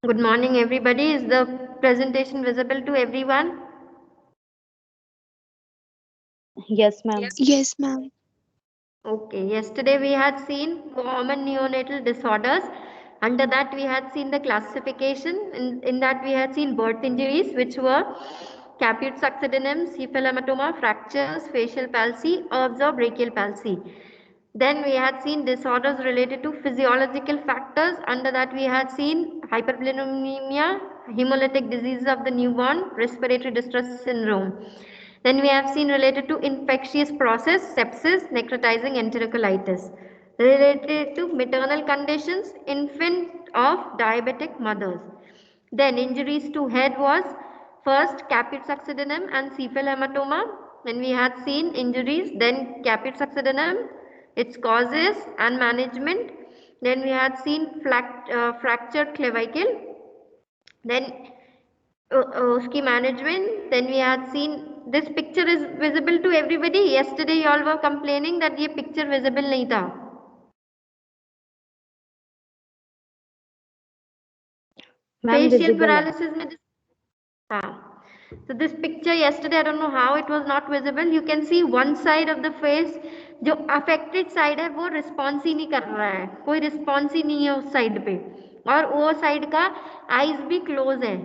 Good morning, everybody. Is the presentation visible to everyone? Yes, ma'am. Yes, ma'am. Okay. Yesterday we had seen common neonatal disorders. Under that we had seen the classification. In that we had seen birth injuries, which were caput succedaneum, cephalohematoma, fractures, facial palsy, herbs or brachial palsy. Then we had seen disorders related to physiological factors. Under that we had seen hyperbilirubinemia, hemolytic diseases of the newborn, respiratory distress syndrome. Then we have seen related to infectious process, sepsis, necrotizing enterocolitis. Related to maternal conditions, infant of diabetic mothers. Then injuries to head was first caput succedaneum and cephalohematoma. Then we had seen injuries, then caput succedaneum, its causes and management. Then we had seen fractured clavicle. Then उसकी management. Then we had seen this picture is visible to everybody. Yesterday you all were complaining that ये picture visible नहीं था. Ma'am, Facial visible है. paralysis में हाँ. So this picture yesterday, I don't know how it was not visible. You can see one side of the face, जो affected side है वो response ही नहीं कर रहा है, कोई response ही नहीं है उस side पे, और वो side का eyes भी close है,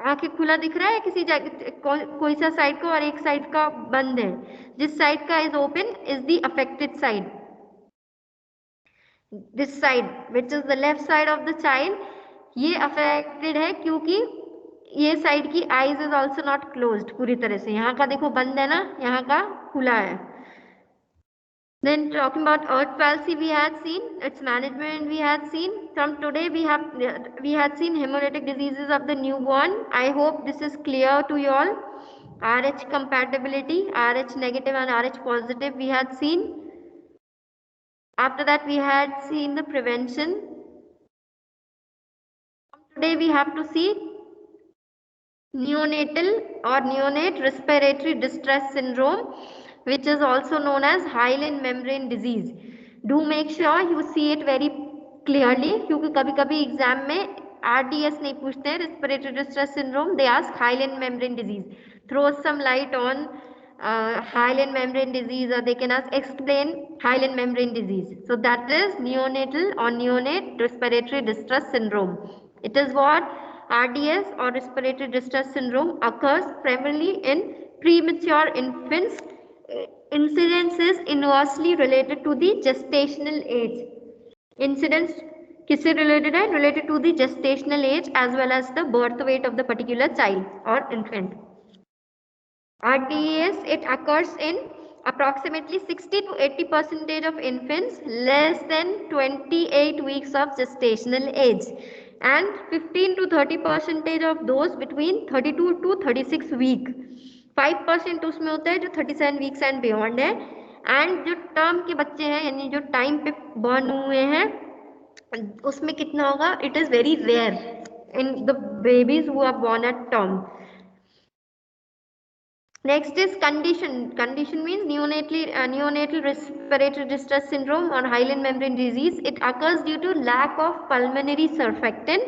आंखें खुला दिख रहा है किसी जगह, कोई सा side को और एक side का बंद है, जिस side का is open is the affected side. This side which is the left side of the child, ये affected है क्योंकि ये साइड की eyes is also not closed पूरी तरह से, यहाँ का देखो बंद है ना, यहाँ का खुला है. Then talking about earth palsy, we had seen its management. We had seen from today we had seen hemolytic diseases of the newborn. I hope this is clear to you all. RH compatibility, RH negative and RH positive we had seen. After that we had seen the prevention. Today we have to see neonatal or neonate respiratory distress syndrome, which is also known as hyaline membrane disease. Do make sure you see it very clearly, क्योंकि कभी कभी exam में RDS नहीं पूछते हैं, respiratory distress syndrome, they ask hyaline membrane disease. Throw some light on hyaline membrane disease, or they can ask explain hyaline membrane disease. So that is neonatal or neonate respiratory distress syndrome. It is what RDS or respiratory distress syndrome occurs primarily in premature infants. Incidence is inversely related to the gestational age. Incidence किससे related है? Related to the gestational age as well as the birth weight of the particular child or infant. RDS, it occurs in approximately 60 to 80% of infants less than 28 weeks of gestational age, and 15 to 30% of those between 32 to 36 week. 5% उसमें होता है जो 37 weeks and beyond है, and जो term के बच्चे हैं यानी जो टाइम पे बर्न हुए हैं उसमें कितना होगा? It is very rare in the babies who are born at term. Next is condition. Condition means neonatal respiratory distress syndrome or hyaline membrane disease. It occurs due to lack of pulmonary surfactant.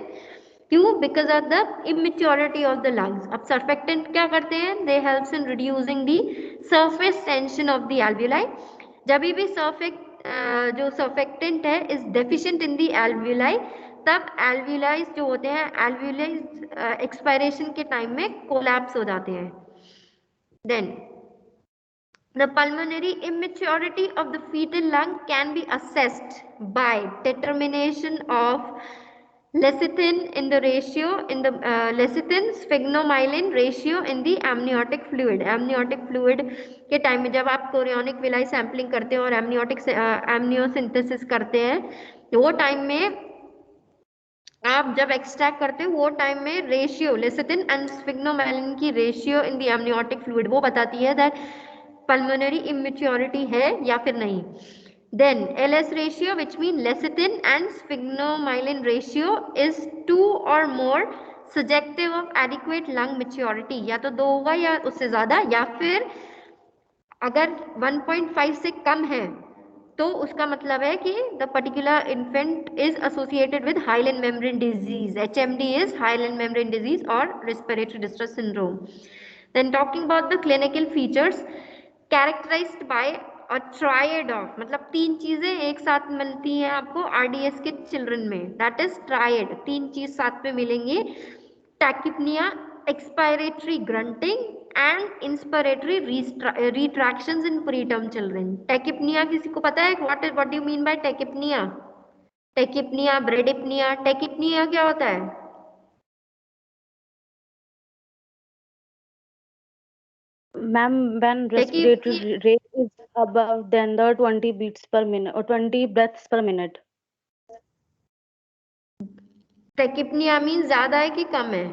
क्यों? Because of the immaturity of the lungs. अब surfactant क्या करते हैं? They helps in reducing the surface tension of the alveoli. जब भी जो surfactant है is deficient in the alveoli, तब alveoli जो होते हैं alveoli expiration के टाइम में collapse हो जाते हैं. Then the pulmonary immaturity of the fetal lung can be assessed by determination of lecithin in the ratio in the lecithin sphygmomyelin ratio in the amniotic fluid. Amniotic fluid के time में जब आप chorionic villi sampling करते हैं और एमनियोसिंथेसिस करते हैं, वो टाइम में आप जब एक्सट्रैक्ट करते हो वो टाइम में रेशियो लेसिथिन एंड स्फिग्नोमेलिन की ratio in the amniotic fluid वो बताती है दैट पल्मोनरी इमेच्योरिटी है या फिर नहीं. Then LS ratio, which mean lecithin and sphygmomyelin ratio, is 2 or more suggestive of adequate lung maturity. या तो 2 होगा या उससे ज़्यादा, या फिर अगर 1.5 से कम है तो उसका मतलब है कि the particular infant is associated with hyaline membrane disease. HMD is hyaline membrane disease और respiratory distress syndrome. Then talking about the clinical features, characterized by a triad of, मतलब 3 चीजें एक साथ मिलती हैं आपको RDS के चिल्ड्रन में, दैट इज ट्रायड. 3 चीज साथ में मिलेंगी, tachypnoea, expiratory grunting and inspiratory retractions in preterm children. Tachypnea किसी को पता है? What do you mean by tachypnea? Tachypnea, bradypnea. Tachypnea क्या होता है? Ma'am, when respiratory rate is above than the 20 beats per minute or 20 breaths per minute. Tachypnea means ज्यादा है कि कम है?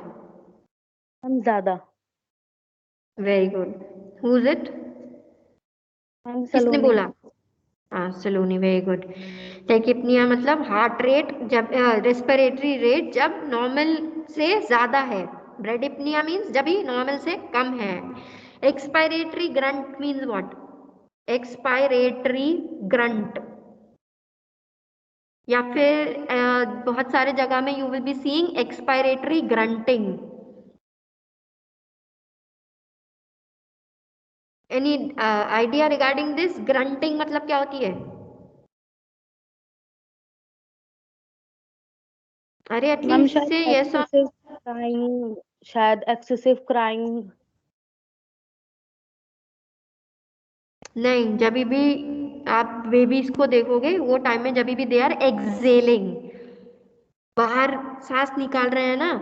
Ma'am, ज़्यादा. Very good. Who is it? Ma'am, किसने Saloni. बोला? हाँ, सलोनी. Very good. टैकिपनिया मतलब हार्ट रेट जब रेस्पिरेटरी रेट जब नॉर्मल से ज्यादा है. ब्रेडिपनिया मीन्स जब ही नॉर्मल से कम है. Expiratory grunt means what? Expiratory grunt, या फिर बहुत सारे जगह में you will be seeing expiratory grunting. Any idea regarding this? Grunting मतलब क्या होती है? अरे Ma'am, एटलीस्ट शायद से यस. excessive crying, शायद excessive crying. नहीं, जब भी आप बेबीज को देखोगे वो टाइम में जब भी दे आर एक्सेलिंग, बाहर सांस निकाल रहे हैं ना,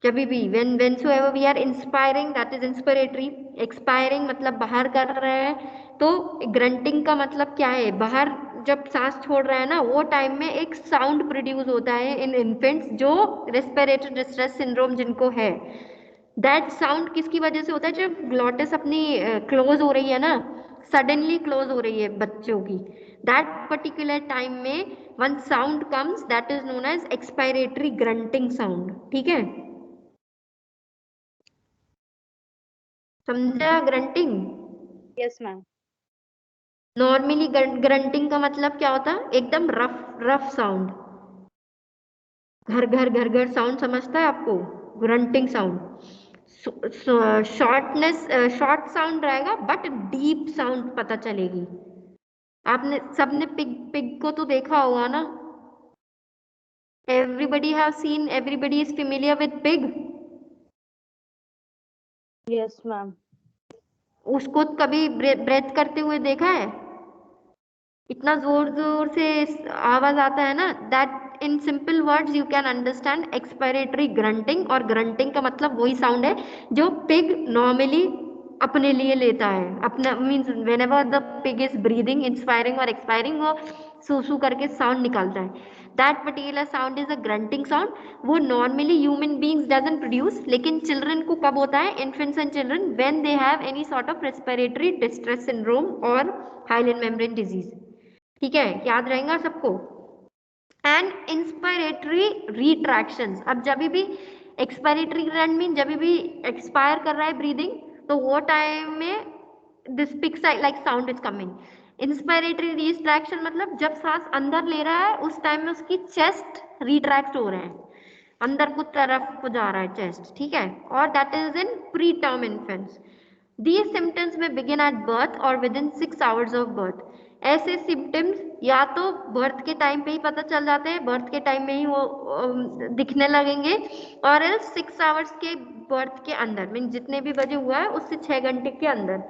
जब भी whensoever we are inspiring, that is inspiratory. expiring मतलब बाहर कर रहे हैं. तो ग्रंटिंग का मतलब क्या है? बाहर जब सांस छोड़ रहे हैं ना, वो टाइम में एक साउंड प्रोड्यूस होता है इन इन्फेंट्स जो रेस्पिरेटरी डिस्ट्रेस सिंड्रोम जिनको है. दैट साउंड किसकी वजह से होता है? जब ग्लॉटिस अपनी क्लोज हो रही है ना, सडनली क्लोज हो रही है बच्चों की, दैट पर्टिकुलर टाइम में one sound comes, that is known as expiratory grunting sound. ठीक है, समझा? Grunting. Yes, ma'am. Normally grunting का मतलब क्या होता है? एकदम रफ रफ साउंड, घर घर घर घर साउंड समझता है आपको? Grunting sound shortness, short sound रहेगा बट डीप साउंड पता चलेगी. आपने सबने पिग पिग को तो देखा होगा ना? Everybody have seen, everybody is familiar with pig. Yes, ma'am. उसको कभी ब्रेथ करते हुए देखा है? इतना जोर जोर से आवाज आता है ना. That in simple words you can understand expiratory grunting. और ग्रंटिंग का मतलब वही साउंड है जो पिग नॉर्मली अपने लिए लेता है. अपना means whenever the pig is breathing, inspiring और एक्सपायरिंग, वो सूसू करके साउंड निकालता है. That particular sound is a grunting sound. वो normally human beings doesn't produce, लेकिन चिल्ड्रन को कब होता है? Infants and children when they have any sort of respiratory distress syndrome और हाइलेन मेम्ब्रेन डिजीज. ठीक है, याद रहेगा सबको. And inspiratory retractions. अब जब भी एक्सपायरेटरी ग्रंट मीन जब भी एक्सपायर कर रहा है ब्रीदिंग, तो वो टाइम में this peak like sound is coming. Inspiratory retraction मतलब जब सांस अंदर ले रहा है उस टाइम में उसकी चेस्ट रिट्रैक्ट हो रहे हैं, अंदर को तरफ को जा रहा है चेस्ट. ठीक है, और that is in pre term infants. These symptoms may begin at birth or within 6 hours of birth. ऐसे सिम्टम्स या तो बर्थ के टाइम पे ही पता चल जाते हैं, बर्थ के टाइम में ही वो दिखने लगेंगे, और 6 आवर्स के बर्थ के अंदर, मीन जितने भी बजे हुआ है उससे 6 घंटे के अंदर.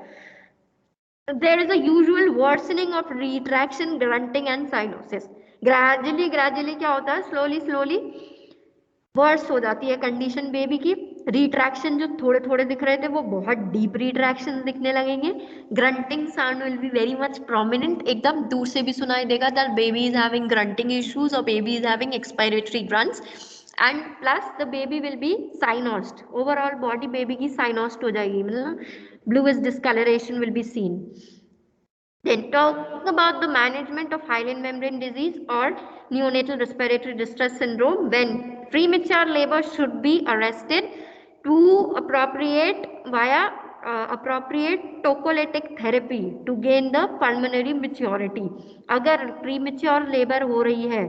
There is a usual worsening of retraction, grunting and cyanosis. Gradually क्या होता है? स्लोली वर्स हो जाती है कंडीशन बेबी की. रिट्रैक्शन जो थोड़े थोड़े दिख रहे थे वो बहुत डीप रिट्रैक्शन दिखने लगेंगे. Grunting sound will be very much prominent, एकदम दूर से भी सुनाई देगा that baby is having grunting issues और baby is having expiratory grunts. And plus the baby will be cyanosed. Overall body baby की साइनोस्ड हो जाएगी, मतलब bluish discoloration will be seen. Then talk about the management of hyaline membrane disease or neonatal respiratory distress syndrome. When premature labor should be arrested to appropriate via appropriate tocolytic therapy to gain the pulmonary maturity. अगर premature labor हो रही है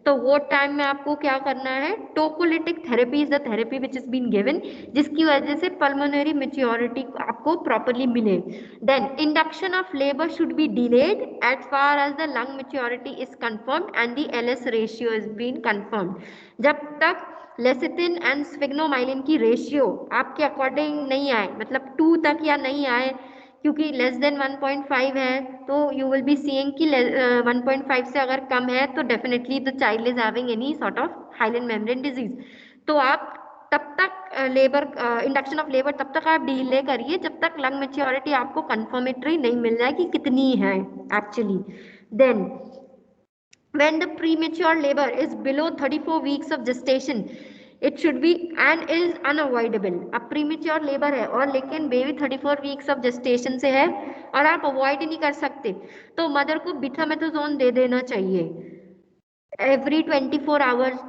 तो वो time में आपको क्या करना है, tocolytic therapy is the therapy which is been given, जिसकी वजह से पल्मोनरी मेच्योरिटी आपको प्रॉपरली मिले. Then induction of labour should be delayed as far as the lung maturity is confirmed and the LS ratio is been confirmed. जब तक lecithin and स्फिग्नोमाइलिन की ratio आपके according नहीं आए, मतलब 2 तक या नहीं आए, क्योंकि लेस देन 1.5 है तो यू विल बी सीइंग कि 1.5 से अगर कम है तो definitely the child is having any sort of hyaline membrane disease. तो आप तब तक लेबर इंडक्शन ऑफ लेबर तब तक आप डिले करिए जब तक लंग मेच्योरिटी आपको कंफर्मेटरी नहीं मिल जाए कि कितनी है actually. Then when the premature labor is below 34 weeks of gestation, it should be and is unavoidable. अब premature labor है और लेकिन बेबी 34 weeks of gestation से है और आप अवॉइड ही नहीं कर सकते, तो मदर को बीटामेथाजोन दे देना चाहिए एवरी 24 आवर्स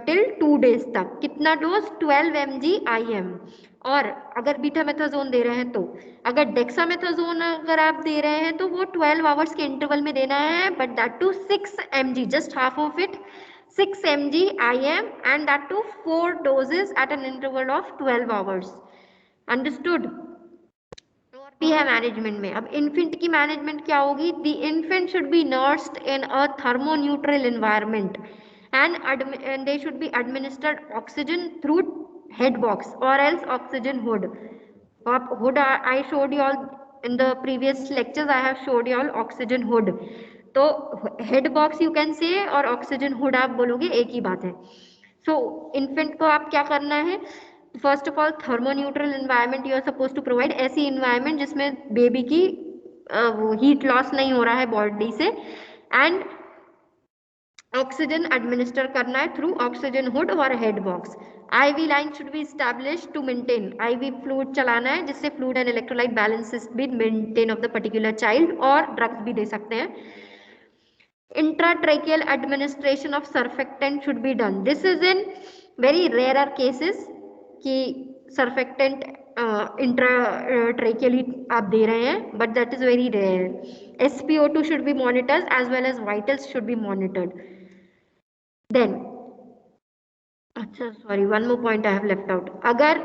टिल 2 days तक. कितना डोज, 12 mg IM. और अगर बीटामेथाजोन दे रहे हैं तो, अगर डेक्सामेथाजोन अगर आप दे रहे हैं तो वो 12 आवर्स के इंटरवल में देना है, but that to 6 mg, just half of it, 6 mg IM and that too 4 doses at an interval of 12 hours. Understood? और भी है मैनेजमेंट में. अब इन्फेंट की मैनेजमेंट क्या होगी, the infant should be nursed in a thermoneutral environment and they should be administered oxygen through head box or else oxygen hood. Hood I showed you all in the previous lectures. I have showed you all oxygen hood. तो head box you can say और oxygen hood आप बोलोगे एक ही बात है. so infant को आप क्या करना है, first of all thermoneutral environment you are suppose to provide. ऐसी एनवायरनमेंट जिसमें बेबी की हीट लॉस नहीं हो रहा है बॉडी से, एंड ऑक्सीजन एडमिनिस्टर करना है थ्रू ऑक्सीजन हुड और head box. IV line should be establish to maintain, IV fluid चलाना है जिससे fluid and electrolyte balance be maintain of the particular child, और ड्रग्स भी दे सकते हैं. Intratracheal administration of surfactant should be done. This is in very rarer cases कि surfactant intratracheally आप दे रहे हैं, but that is very rare. SpO2 should be monitored as well as vitals should be monitored. Then अच्छा sorry, one more point I have left out. अगर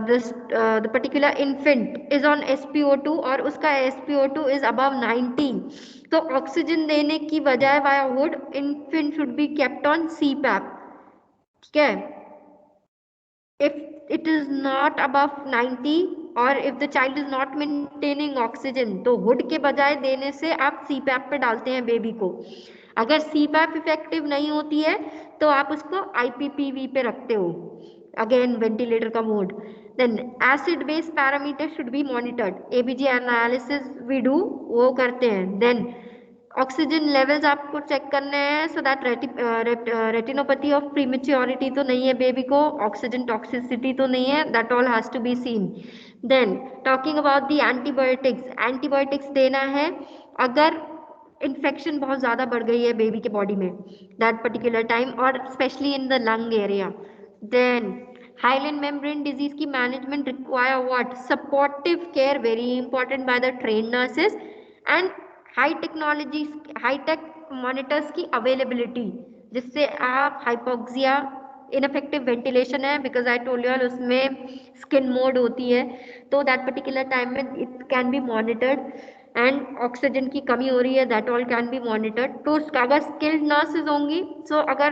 the particular infant is on SpO2 और उसका SpO2 is above 90, तो oxygen देने की बजाय via hood infant should be kept on CPAP. ठीक है. If it is not above 90 or if the child is not maintaining oxygen, तो hood के बजाय देने से आप CPAP पे डालते हैं बेबी को. अगर CPAP इफेक्टिव नहीं होती है तो आप उसको IPPV पे रखते हो, अगेन वेंटिलेटर का mode. Then acid base parameter should be monitored. ABG analysis we do, वो करते हैं. देन ऑक्सीजन लेवल्स आपको चेक करने हैं so that retinopathy of prematurity तो नहीं है बेबी को, ऑक्सीजन टॉक्सिसिटी तो नहीं है, that all has to be seen. Then talking about the antibiotics, antibiotics देना है अगर इन्फेक्शन बहुत ज़्यादा बढ़ गई है बेबी के बॉडी में दैट पर्टिकुलर टाइम, और specially in the lung area. Then hyaline membrane disease की management require what, supportive care very important by the trained nurses, and high technology hitech monitors की अवेलेबिलिटी, जिससे आप hypoxia, ineffective ventilation है because I told you all उसमें skin मोड होती है, तो दैट पर्टिकुलर टाइम में it can be monitored, and oxygen की कमी हो रही है that all can be monitored. तो अगर स्किल्ड नर्सेज होंगी, सो अगर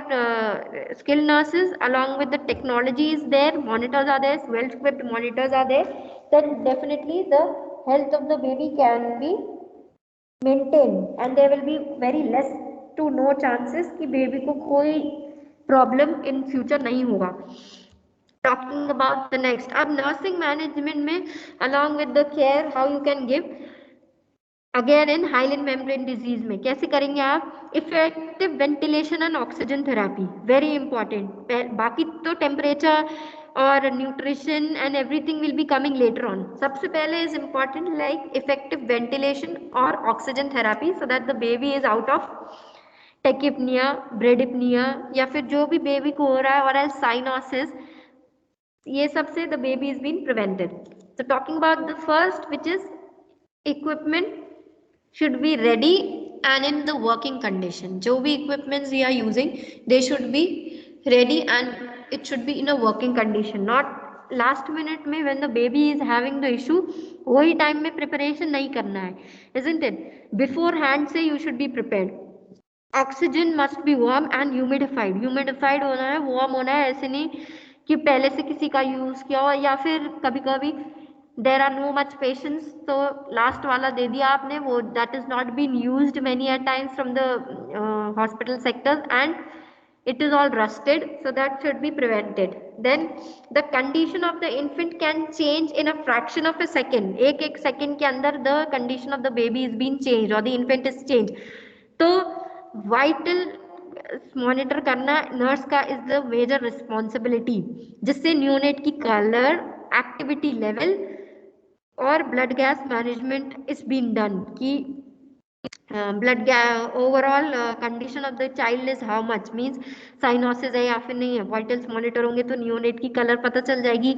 skilled nurses along with the technology is there, monitors are there, well equipped monitors are there, then definitely the health of the baby can be maintain and there will be very less to no chances कि बेबी को कोई problem in future नहीं होगा. Talking about the next, अब nursing management में along with the care how you can give again in hyaline membrane disease में कैसे करेंगे आप, effective ventilation and oxygen therapy very important. बाकी तो टेम्परेचर और nutrition and everything will be coming later on. सबसे पहले is important like effective ventilation और oxygen therapy so that the baby is out of tachypnoea, ब्रेडिपनिया या फिर जो भी बेबी को हो रहा है और एल्स साइनोसिस, ये सब से the baby is been prevented. So talking about the first, which is equipment should be ready and in the working condition. जो भी equipments we are using, they should be ready and it should be in a working condition, not last minute में when the baby is having the issue, वही time में preparation नहीं करना है, isn't it? Beforehand से you should be prepared. Oxygen must be warm and humidified, humidified होना है, warm होना है, ऐसे नहीं कि पहले से किसी का यूज किया हो या फिर कभी कभी there are no much patience तो लास्ट वाला दे दिया आपने, वो that is not been used many at times from the hospital sectors and it is all rusted, so that should be prevented. Then the condition of the infant can change in a fraction of a second. एक second के अंदर the condition of the baby is being changed or the infant is changed. तो vital monitor करना nurse का is the major responsibility, जिससे neonate की colour, activity level और blood gas management is been done कि blood overall condition of the child is how much, means cyanosis है या फिर नहीं है. वाइटल्स मॉनिटर होंगे तो न्यूनेट की कलर पता चल जाएगी,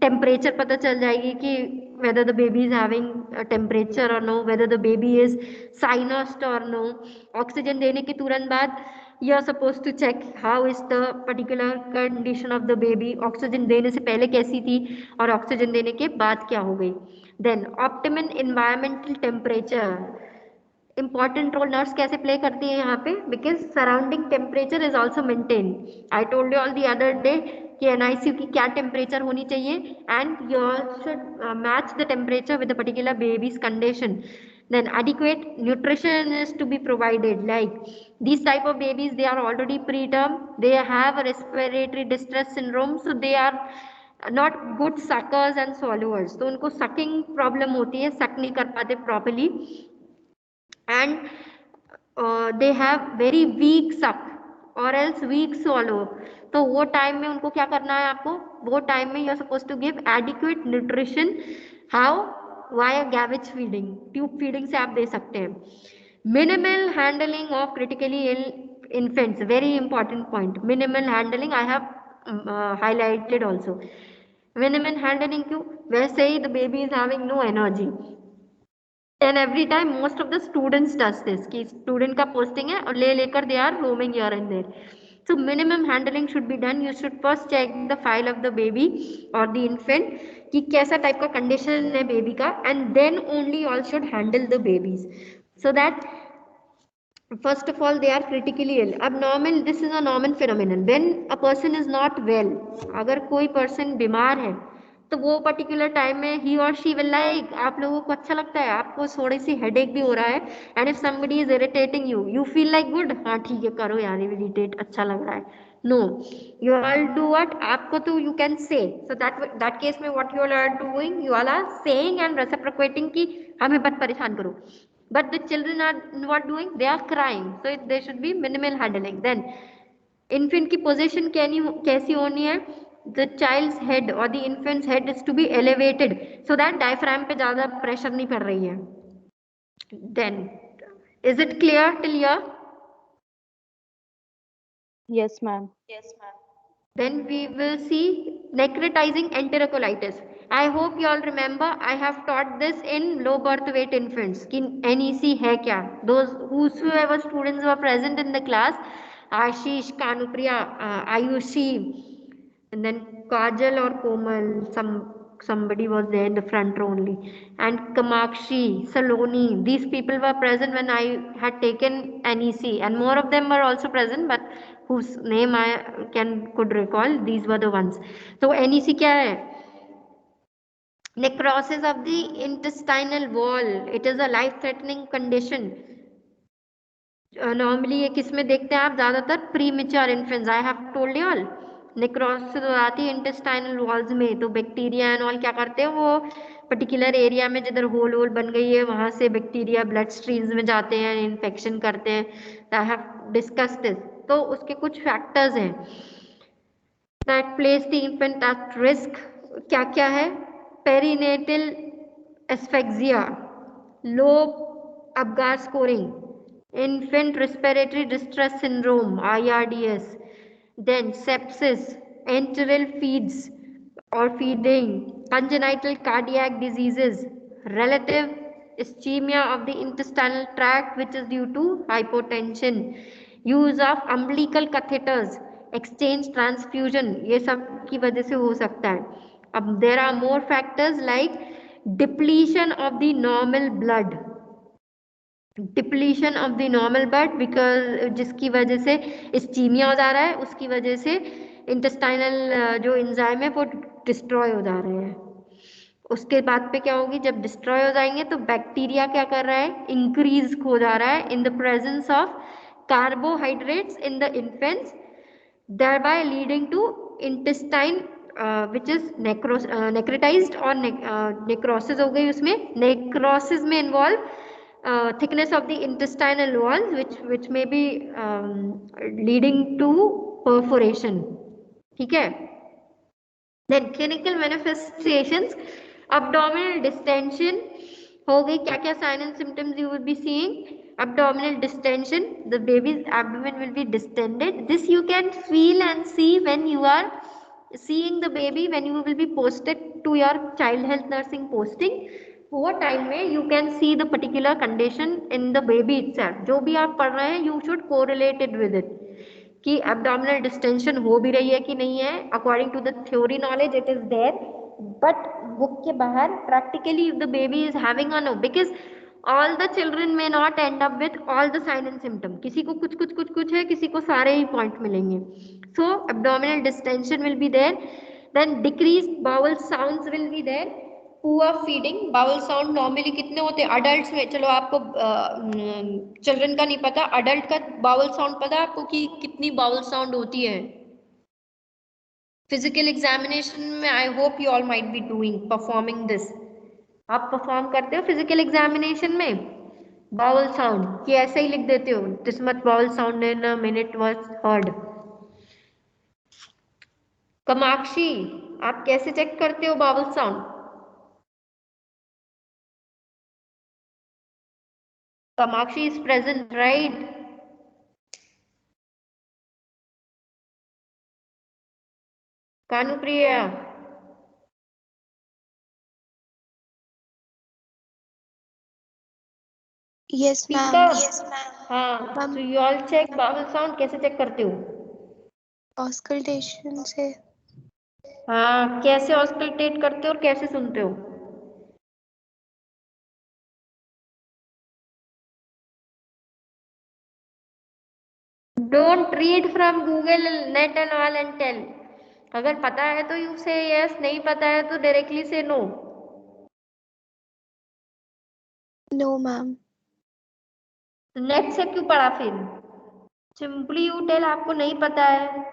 टेम्परेचर पता चल जाएगी कि whether the baby is having a temperature or no, whether the baby is sinused or no. Oxygen देने के तुरंत बाद you are supposed to check how is the particular condition of the baby, oxygen देने से पहले कैसी थी और ऑक्सीजन देने के बाद क्या हो गई. Then optimum environmental temperature, important role nurse कैसे प्ले करती है यहाँ पे, because surrounding temperature is also maintain. I told you all the other day कि एनआईसीयू की क्या टेम्परेचर होनी चाहिए and you should match the temperature with the particular baby's condition. Then adequate nutrition is to be provided. Like these type of babies, they are already preterm, they have a respiratory distress syndrome, so they are not good suckers and swallowers. तो उनको sucking problem होती है, suck नहीं कर पाते properly and they have very weak suck or else weak swallow. तो वो time में उनको क्या करना है आपको, वो टाइम में you are suppose to give adequate nutrition. How? Via gavage feeding, tube feeding से आप दे सकते हैं. Minimal handling of critically ill infants, very important point. Minimal handling I have highlighted also. Minimal handling क्यों? वैसे ही the baby is having no energy and every time most of the students does this कि student का posting है और ले लेकर they are roaming here and there. So minimum handling should be done. You should first check the file of the baby or the infant कि कैसा type का condition है baby का, and then only you all should handle the babies so that first of all they are critically ill. Abnormal, this is a normal phenomenon when a person is not well. अगर कोई person बीमार है तो वो particular time में ही और she will like, आप लोगों को अच्छा लगता है, आपको थोड़ी सी हेडेक भी हो रहा है and if somebody is irritating you, you feel like good, हाँ ठीक है करो यार इरिटेट, अच्छा लग रहा है. No, you all do what, आपको तो you can say, so that case में what you all are doing, you all are saying and reciprocating कि हमें मत परेशान करो. But the children are what doing, they are crying, so they should be minimal handling. Then infant की position कैसी होनी है, the child's head or the infant's head is to be elevated so that diaphragm पे ज़्यादा pressure नहीं पड़ रही है. Then is it clear till here? Yes ma'am. Then we will see necrotizing enterocolitis. I hope you all remember I have taught this in low birth weight infants कि NEC है क्या. Those whosoever students were present in the class, Ashish, Kanupriya, Ayushi, and then Kajal or Komal, somebody was there in the front row only, and Kamakshi, Saloni, these people were present when I had taken NEC, and more of them were also present but whose name I could recall, these were the ones. So NEC क्या है? Necrosis of the intestinal wall, it is a life threatening condition. Normally ये किस में देखते हैं आप ज़्यादातर? Premature infants. I have told you all necrosis हो जाती है इंटेस्टाइनल वॉल्स में, तो बैक्टीरिया एंड ऑल क्या करते हैं, वो पर्टिकुलर एरिया में जिधर होल बन गई है वहाँ से बैक्टीरिया ब्लड स्ट्रीम्स में जाते हैं, इन्फेक्शन करते हैं. I have discussed this. तो उसके कुछ फैक्टर्स हैं that place the infant at risk. क्या क्या है? Perinatal asphyxia, low Apgar scoring, infant respiratory distress syndrome IRDS, then sepsis, enteral feeds or feeding, congenital cardiac diseases, relative ischemia of the intestinal tract which is due to hypotension, use of umbilical catheters, exchange transfusion, ये सब की वजह से हो सकता है. अब there are more factors like depletion of the normal blood, depletion of the normal blood, because जिसकी वजह से इस्चीमिया हो जा रहा है, उसकी वजह से इंटेस्टाइनल जो एंजाइम है वो डिस्ट्रॉय हो जा रहे हैं. उसके बाद पे क्या होगी, जब डिस्ट्रॉय हो जाएंगे तो बैक्टीरिया क्या कर रहा है, इंक्रीज हो जा रहा है in the presence of carbohydrates in the infants, thereby leading to intestine which is necrotized और necrosis हो गई. उसमें necrosis में involve thickness of the intestinal walls which may be leading to perforation. ठीक है. Then clinical manifestations, abdominal distension हो गई. क्या क्या sign and symptoms you will be seeing? Abdominal distension, the baby's abdomen will be distended. This you can feel and see when you are seeing the baby, when you will be posted to your child health nursing posting. वो time में you can see the particular condition in the baby itself. जो भी आप पढ़ रहे हैं you should correlated with it कि abdominal distension हो भी रही है कि नहीं है. According to the theory knowledge it is there, but book के बाहर practically if the baby is having a no, because all the children में not end up with all the sign and symptom. किसी को कुछ कुछ कुछ कुछ है, किसी को सारे ही पॉइंट मिलेंगे. So abdominal distension will be there. Then decrease bowel sounds will be there. Poor feeding, bowel sound normally कितने होते हैं अडल्ट में, चलो आपको चिल्ड्रन का नहीं पता, अडल्ट का बाउल साउंड पता है आपको कि कितनी बाउल साउंड होती है. फिजिकल एग्जामिनेशन में I hope you all might be doing performing this. आप परफॉर्म करते हो फिजिकल एग्जामिनेशन में बाउल साउंड कि ऐसे ही लिख देते हो, this much bowel sound in a minute was heard. Kamakshi, आप कैसे चेक करते हो bowel sound? Kamakshi is present, right? Kanupriya. Yes, Speak ma'am. up. हाँ, so you all check bowel sound. कैसे चेक करते हो? Auscultation से. हाँ, कैसे ऑस्कल्टेट करते हो और कैसे सुनते हो? Don't read from Google, net and all and tell. अगर पता है तो you say yes, नहीं पता है तो directly say no. No, ma'am. Net से क्यों पढ़ा फिर? Simply you tell आपको नहीं पता है.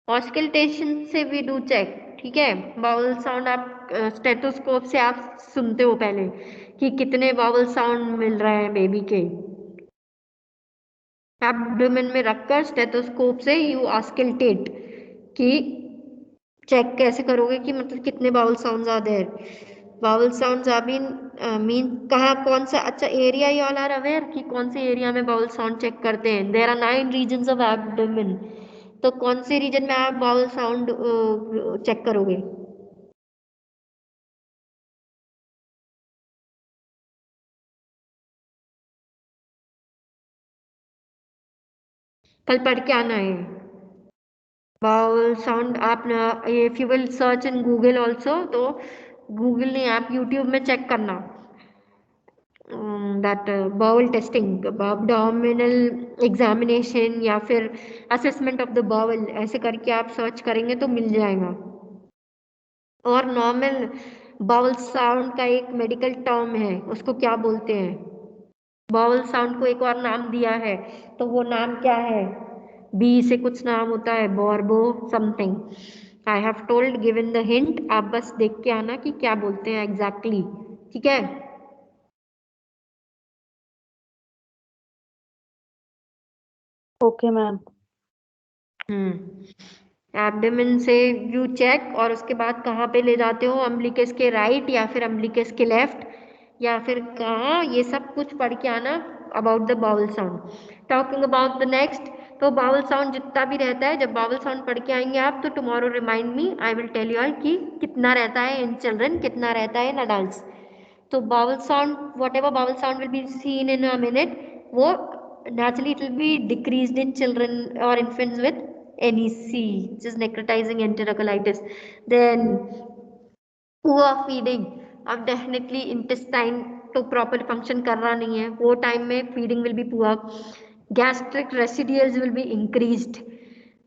ऑस्कल्टेशन से भी डू चेक. ठीक है, बाउल साउंड आप स्टेथोस्कोप से आप सुनते हो पहले कि कितने बाउल साउंड मिल रहे हैं बेबी के. एब्डोमेन में रखकर स्टेथोस्कोप से यू ऑस्कल्टेट कि चेक कैसे करोगे कि मतलब कितने bowel sounds are there. Bowel sounds are mean कहाँ कौन सा, अच्छा area you all are aware कि कौन से एरिया में बाउल साउंड चेक करते हैं. There are 9 regions of abdomen. तो कौन से रीजन में आप बाउल साउंड चेक करोगे? कल पढ़ के आना है बाउल साउंड. आप if you will search in Google also, तो गूगल नहीं आप यूट्यूब में चेक करना that bowel testing, abdominal examination या फिर असेसमेंट ऑफ द बाउल, ऐसे करके आप सर्च करेंगे तो मिल जाएगा. और नॉर्मल बाउल साउंड का एक मेडिकल टर्म है, उसको क्या बोलते हैं? बाउल साउंड को एक और नाम दिया है, तो वो नाम क्या है? बी से कुछ नाम होता है, बॉर्बो something. I have told, given the hint. आप बस देख के आना कि क्या बोलते हैं एग्जैक्टली. ठीक है. Okay ma'am. एब्डोमेन से यू चेक, और उसके बाद कहाँ पे ले जाते हो? अम्बिलिकस के राइट या फिर अम्बिलिकस के लेफ्ट या फिर कहाँ, ये सब कुछ पढ़ के आना. about the vowel sound. Talking about the next, तो vowel sound जितना भी रहता है, जब vowel sound पढ़ के आएंगे आप तो tomorrow remind me, I will tell you all कि कितना रहता है in children, कितना रहता है in adults. तो vowel sound, whatever vowel sound will be seen in a minute, वो naturally it will be decreased in children or infants with NEC, which is necrotizing enterocolitis. Then poor feeding, अब definitely intestine तो proper function कर रहा नहीं है, वो time में feeding will be poor, gastric residuals will be increased,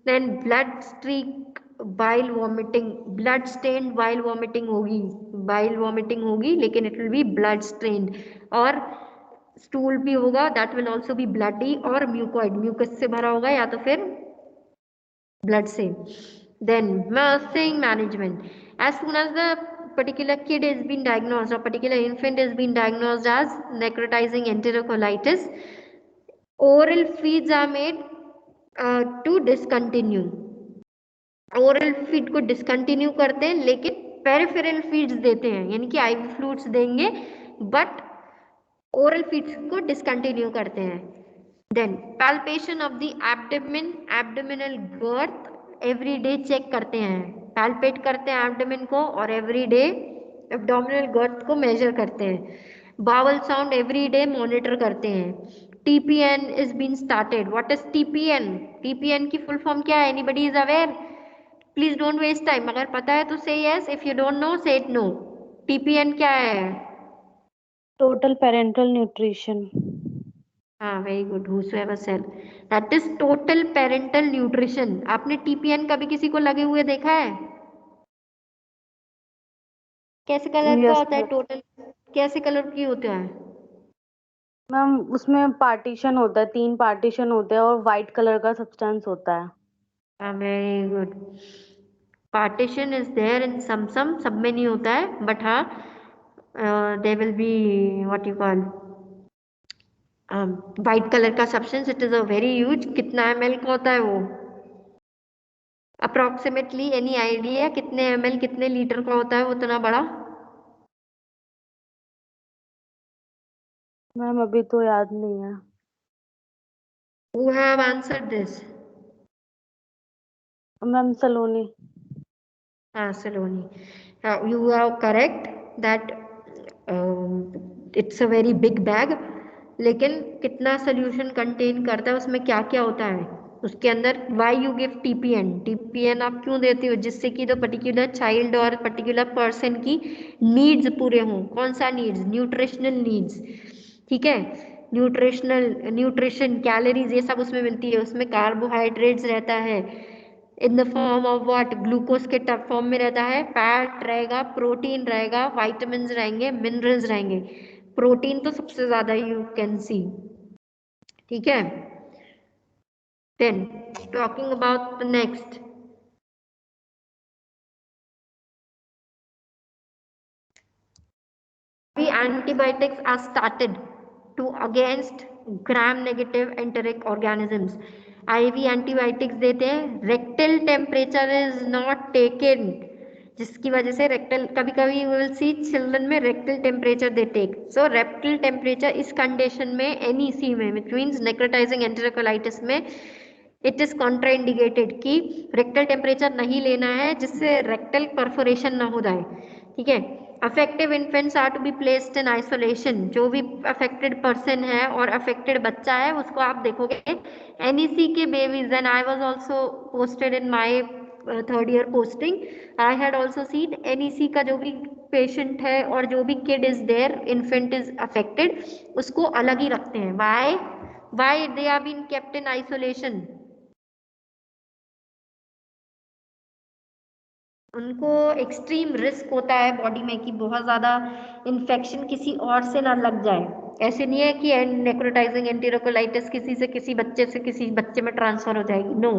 then blood streak bile vomiting, blood stained bile vomiting होगी, bile vomiting होगी लेकिन it will be blood stained, और स्टूल भी होगा, that will also be bloody और mucoid, mucus से भरा होगा या तो फिर ब्लड से. Then nursing management, as soon as the particular kid has been diagnosed or particular infant has been diagnosed as necrotizing enterocolitis, oral feeds are made to discontinue. Oral feed को discontinue करते हैं लेकिन peripheral feeds देते हैं, यानी कि IV fluids देंगे but oral feeds को डिसकंटिन्यू करते हैं. Then palpation of the abdomen, abdominal girth every day check करते हैं, पैल्पेट करते हैं एब्डोमेन को और एवरी डे एब्डोमिनल गर्थ को मेजर करते हैं. Bowel sound every day monitor करते हैं. TPN is been started. What is TPN? TPN की फुल फॉर्म क्या है? Anybody is aware? Please don't waste time. अगर पता है तो say yes, if you don't know say it no. TPN क्या है? Total parental nutrition. हाँ, very good. Whosoever said that is total parental nutrition. आपने TPN कभी किसी को लगे हुए देखा है? कैसे कलर का Yes, होता है ma'am. टोटल? कैसे कलर की होता है? मैम उसमें पार्टीशन होता है, 3 पार्टीशन होते हैं और व्हाइट कलर का सब्सटेंस होता है. Very good. Partition is there in some सब में नहीं होता है बट हाँ there will be what you call white colour का substance. It is a very huge. कितना ml का होता है वो? अप्रोक्सीमेटली एनी आइडिया कितने ml, कितने लीटर का होता है वो इतना बड़ा? मैम अभी तो याद नहीं है. Who have answered this? Ma'am Saloni. Saloni. You are correct that it's a very big bag. लेकिन कितना सोल्यूशन कंटेन करता है, उसमें क्या क्या होता है उसके अंदर? Why you give TPN? TPN आप क्यों देते हो? जिससे कि द पर्टिकुलर चाइल्ड और पर्टिकुलर पर्सन की नीड्स पूरे हों. कौन सा नीड्स? Nutritional needs. ठीक है, न्यूट्रिशन, कैलोरीज ये सब उसमें मिलती है. उसमें कार्बोहाइड्रेट्स रहता है in the form of what? Glucose के फॉर्म में रहता है, फैट रहेगा, प्रोटीन रहेगा, वाइटामिन रहेंगे, मिनरल्स रहेंगे. प्रोटीन तो सबसे ज्यादा यू कैन सी. ठीक है. Then talking about the next, antibiotics are started to against gram negative enteric organisms. IV antibiotics देते हैं. Rectal temperature is not taken, जिसकी वजह से रेक्टल, कभी कभी वी विल सी चिल्ड्रन में rectal temperature they take. So rectal temperature इस condition में NEC में, विच मीन्स नेक्रोटाइजिंग एंटेरोकोलाइटिस में, इट इज कॉन्ट्राइंडिकेटेड कि रेक्टल टेम्परेचर नहीं लेना है जिससे रेक्टल परफोरेशन ना हो जाए. ठीक है. Affective infants are to be placed in isolation. जो भी अफेक्टेड पर्सन है और अफेक्टेड बच्चा है उसको आप देखोगे NEC के babies. And I was also posted in my third year posting. I had also seen NEC का जो भी पेशेंट है और जो भी kid is there, infant is affected, उसको अलग ही रखते हैं. Why they are been kept in isolation? उनको एक्सट्रीम रिस्क होता है बॉडी में कि बहुत ज़्यादा इन्फेक्शन किसी और से ना लग जाए. ऐसे नहीं है कि नेक्रोटाइजिंग एंटेरोकोलाइटिस किसी से किसी बच्चे से किसी बच्चे में ट्रांसफर हो जाएगी. No.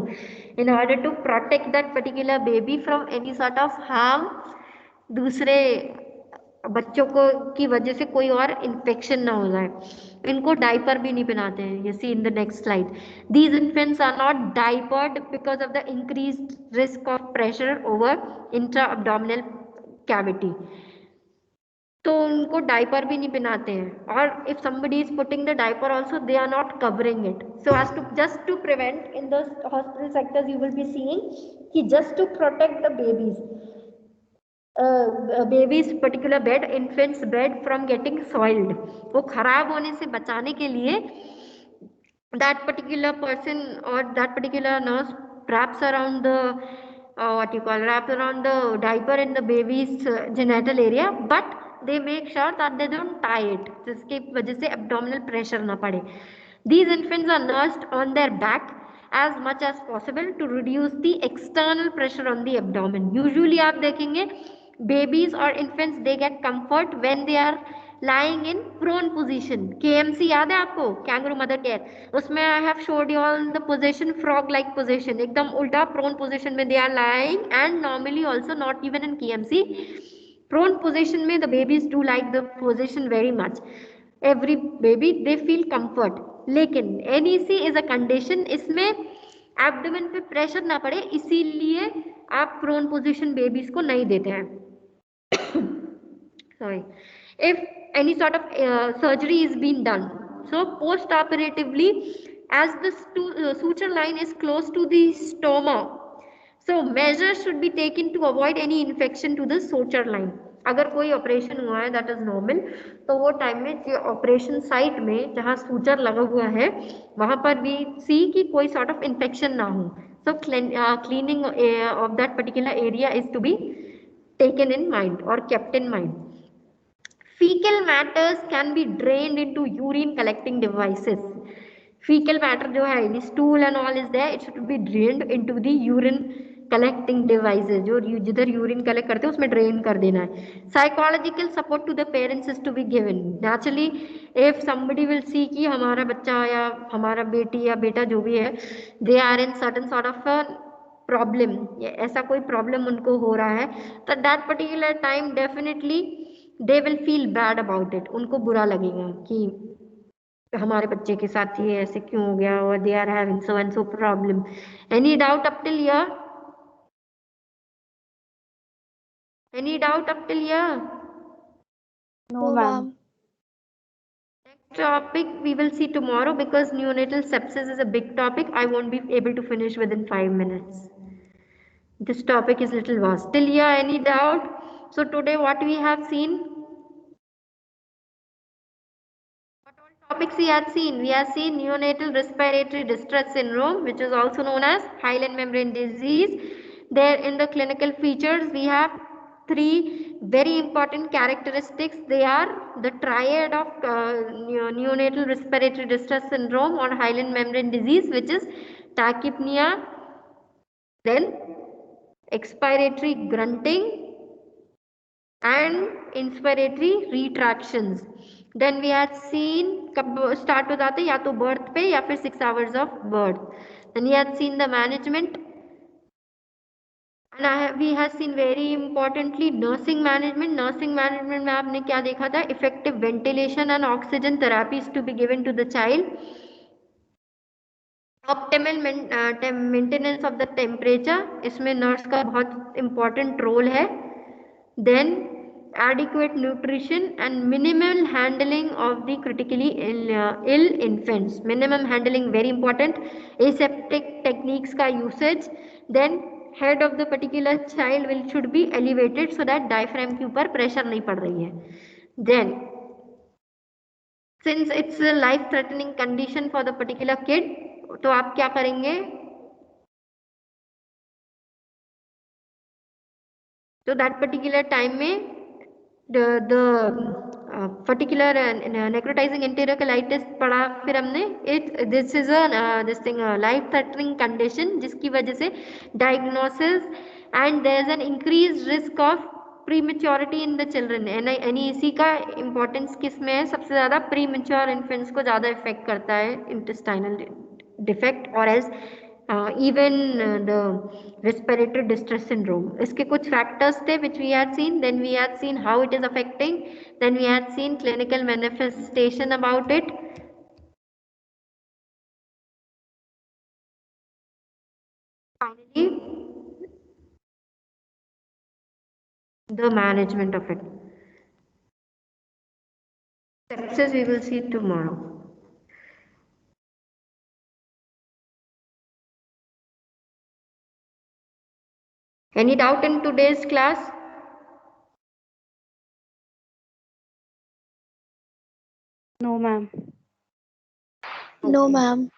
In order to protect that particular baby from any sort of harm, दूसरे बच्चों को की वजह से कोई और इन्फेक्शन ना हो जाए, इनको डाइपर भी नहीं पहनाते हैं. ये see in the next slide. These infants are not diapered because of the increased risk of pressure over intra abdominal cavity. तो उनको डायपर भी नहीं पहनाते हैं, और if somebody is putting the diaper also they are not covering it, so as to just to prevent, in the hospital sectors you will be seeing कि just to protect the baby's particular bed, infant's bed from getting soiled, वो खराब होने से बचाने के लिए that particular person or that particular nurse wraps around the wraps around the diaper in the baby's genital area, but they make sure that they don't tie it, जिसकी वजह से abdominal pressure ना पड़े. These infants are nursed on their back as much as possible to reduce the external pressure on the abdomen. Usually आप देखेंगे babies or infants they get comfort when they are lying in prone position. KMC याद है आपको, kangaroo mother care, उसमें I have showed you all the position, frog like position, एकदम उल्टा prone position में they are lying, and normally also not even in KMC prone position में the babies do like the position very much. Every baby they feel comfort, लेकिन NEC is a condition, इसमें abdomen पे pressure ना पड़े, इसीलिए आप prone position babies को नहीं देते हैं. Sorry, if any sort of surgery is being done, so post operatively as the suture line is close to the stoma, so measures should be taken to avoid any infection to the suture line. अगर कोई operation हुआ है that is normal, तो वो time में जो operation site में जहाँ सूचर लगा हुआ है वहां पर भी सी कि कोई सॉर्ट ऑफ इन्फेक्शन ना हो, so cleaning of that particular area is to be taken in mind or kept in mind. Fecal matters can be drained into urine collecting devices. Fecal matter जो है, stool and all is there, it should be drained into the urine collecting devices. जो जिधर urine collect करते हैं उसमें drain कर देना है. Psychological support to the parents is to be given. Naturally, if somebody will see कि हमारा बच्चा या हमारा बेटी या बेटा जो भी है, they are in certain sort of a problem, ऐसा कोई प्रॉब्लम उनको हो रहा है, तो that particular time definitely they will feel bad about it, उनको बुरा लगेगा कि हमारे बच्चे के साथ ये ऐसे क्यों हो गया, और they are having so and so problem. Any doubt up till here? Any doubt up till here? No, ma'am. Next topic we will see tomorrow, because neonatal sepsis is a big topic. I won't be able to finish within 5 minutes. This topic is little vast. Till here, any doubt? So today what we have seen? What all topics we have seen? We have seen neonatal respiratory distress syndrome, which is also known as hyaline membrane disease. There in the clinical features, we have 3 very important characteristics. They are the triad of neonatal respiratory distress syndrome or hyaline membrane disease, which is tachypnea, then expiratory grunting and inspiratory retractions. Then we had seen कब start हो जाते या तो birth पे या फिर 6 hours of birth. Then we had seen the management, and we have seen very importantly nursing management. Nursing management में आपने क्या देखा था? Effective ventilation and oxygen therapies to be given to the child. Optimal maintenance of the temperature, इसमें nurse का बहुत important role है. Then adequate nutrition and minimal handling of the critically ill infants. Minimum handling very important. Aseptic techniques का usage. Then head of the particular child should be elevated so that diaphragm के ऊपर pressure नहीं पड़ रही है. Then since it's a life threatening condition for the particular kid, तो आप क्या करेंगे? तो दैट पर्टिकुलर टाइम में the particular necrotizing enterocolitis पढ़ा फिर हमने. This is a this thing life threatening condition जिसकी वजह से diagnosis and there is an increased risk of prematurity in the children. NEC का importance किस में है? सबसे ज़्यादा premature infants को ज़्यादा इफेक्ट करता है, intestinal defect or else even the respiratory distress syndrome. इसके कुछ factors थे which we had seen. Then we had seen how it is affecting. Then we had seen clinical manifestation about it. Finally, the management of it. exercise we will see tomorrow. Any doubt in today's class? No, ma'am. No, Okay. ma'am.